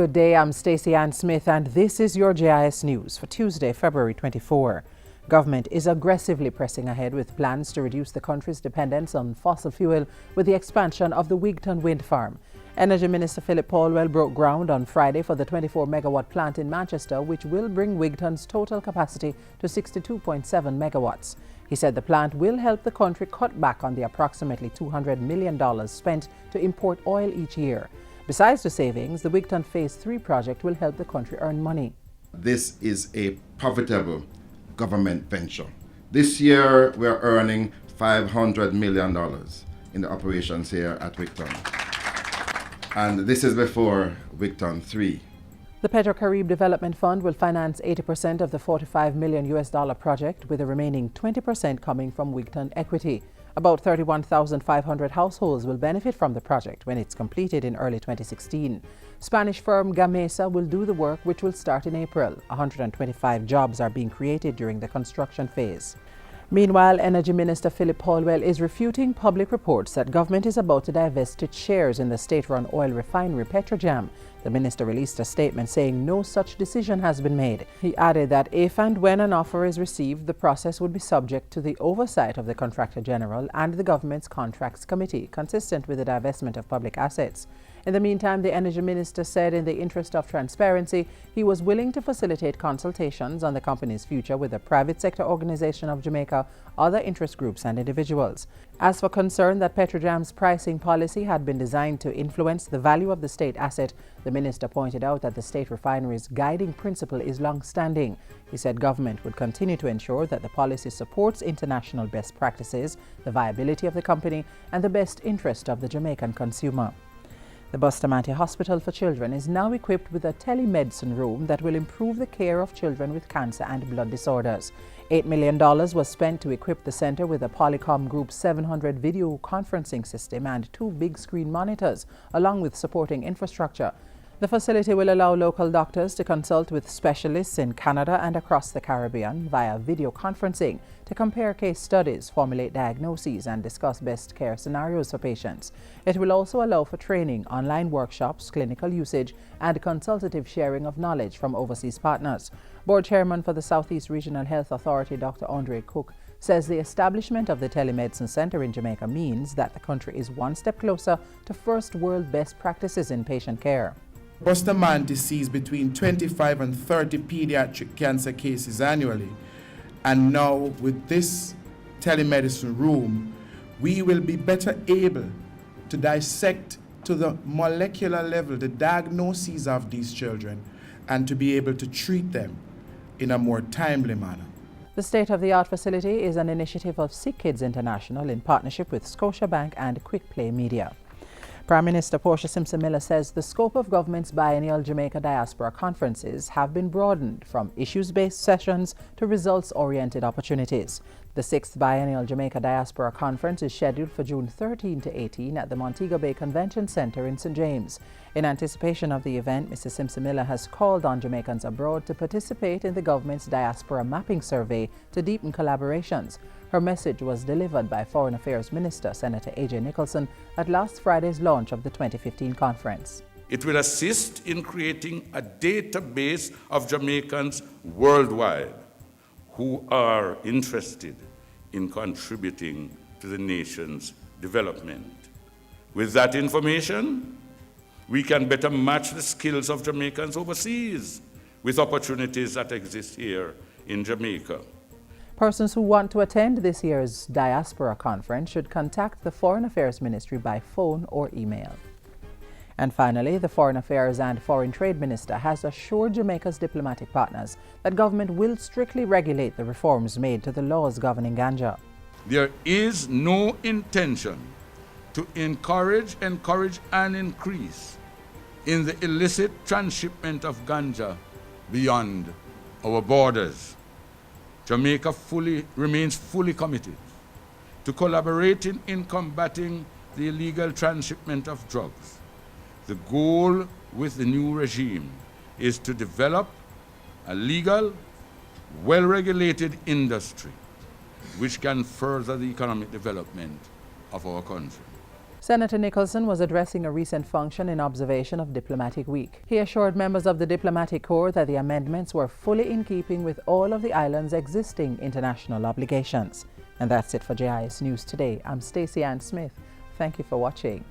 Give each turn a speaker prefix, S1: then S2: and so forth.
S1: Good day, I'm Stacey Ann Smith and this is your JIS News for Tuesday, February 24. Government is aggressively pressing ahead with plans to reduce the country's dependence on fossil fuel with the expansion of the Wigton wind farm. Energy Minister Philip Paulwell broke ground on Friday for the 24-megawatt plant in Manchester, which will bring Wigton's total capacity to 62.7 megawatts. He said the plant will help the country cut back on the approximately $200 million spent to import oil each year. Besides the savings, the Wigton Phase 3 project will help the country earn money.
S2: This is a profitable government venture. This year we're earning $500 million in the operations here at Wigton. And this is before Wigton 3.
S1: The Petro-Carib Development Fund will finance 80% of the $45 million project, with the remaining 20% coming from Wigton equity. About 31,500 households will benefit from the project when it's completed in early 2016. Spanish firm Gamesa will do the work, which will start in April. 125 jobs are being created during the construction phase. Meanwhile, Energy Minister Philip Paulwell is refuting public reports that government is about to divest its shares in the state-run oil refinery PetroJam. The minister released a statement saying no such decision has been made. He added that if and when an offer is received, the process would be subject to the oversight of the Contractor General and the government's Contracts Committee, consistent with the divestment of public assets. In the meantime, the Energy Minister said in the interest of transparency, he was willing to facilitate consultations on the company's future with the private sector organization of Jamaica, other interest groups and individuals. As for concern that PetroJam's pricing policy had been designed to influence the value of the state asset, the minister pointed out that the state refinery's guiding principle is long-standing. He said government would continue to ensure that the policy supports international best practices, the viability of the company, and the best interest of the Jamaican consumer. The Bustamante Hospital for Children is now equipped with a Telemedicine Room that will improve the care of children with cancer and blood disorders. $8 million was spent to equip the center with a Polycom Group 700 video conferencing system and 2 big-screen monitors, along with supporting infrastructure. The facility will allow local doctors to consult with specialists in Canada and across the Caribbean via video conferencing to compare case studies, formulate diagnoses, and discuss best care scenarios for patients. It will also allow for training, online workshops, clinical usage, and consultative sharing of knowledge from overseas partners. Board Chairman for the Southeast Regional Health Authority, Dr. Andre Cook, says the establishment of the Telemedicine Center in Jamaica means that the country is one step closer to first world best practices in patient care.
S3: Bustamante sees between 25 and 30 pediatric cancer cases annually. And now with this telemedicine room, we will be better able to dissect to the molecular level the diagnoses of these children and to be able to treat them in a more timely manner.
S1: The state-of-the-art facility is an initiative of Sick Kids International in partnership with Scotiabank and Quick Play Media. Prime Minister Portia Simpson Miller says the scope of government's biennial Jamaica Diaspora Conferences have been broadened from issues-based sessions to results-oriented opportunities. The 6th Biennial Jamaica Diaspora Conference is scheduled for June 13 to 18 at the Montego Bay Convention Center in St. James. In anticipation of the event, Mr. Simpson Miller has called on Jamaicans abroad to participate in the government's Diaspora Mapping Survey to deepen collaborations. Her message was delivered by Foreign Affairs Minister Senator A.J. Nicholson at last Friday's launch of the 2015 conference.
S4: It will assist in creating a database of Jamaicans worldwide who are interested in contributing to the nation's development. With that information, we can better match the skills of Jamaicans overseas with opportunities that exist here in Jamaica.
S1: Persons who want to attend this year's Diaspora Conference should contact the Foreign Affairs Ministry by phone or email. And finally, the Foreign Affairs and Foreign Trade Minister has assured Jamaica's diplomatic partners that government will strictly regulate the reforms made to the laws governing ganja.
S4: There is no intention to encourage and increase in the illicit transshipment of ganja beyond our borders. Jamaica remains fully committed to collaborating in combating the illegal transshipment of drugs. The goal with the new regime is to develop a legal, well-regulated industry which can further the economic development of our country.
S1: Senator Nicholson was addressing a recent function in observation of Diplomatic Week. He assured members of the Diplomatic Corps that the amendments were fully in keeping with all of the island's existing international obligations. And that's it for JIS News Today. I'm Stacey Ann Smith. Thank you for watching.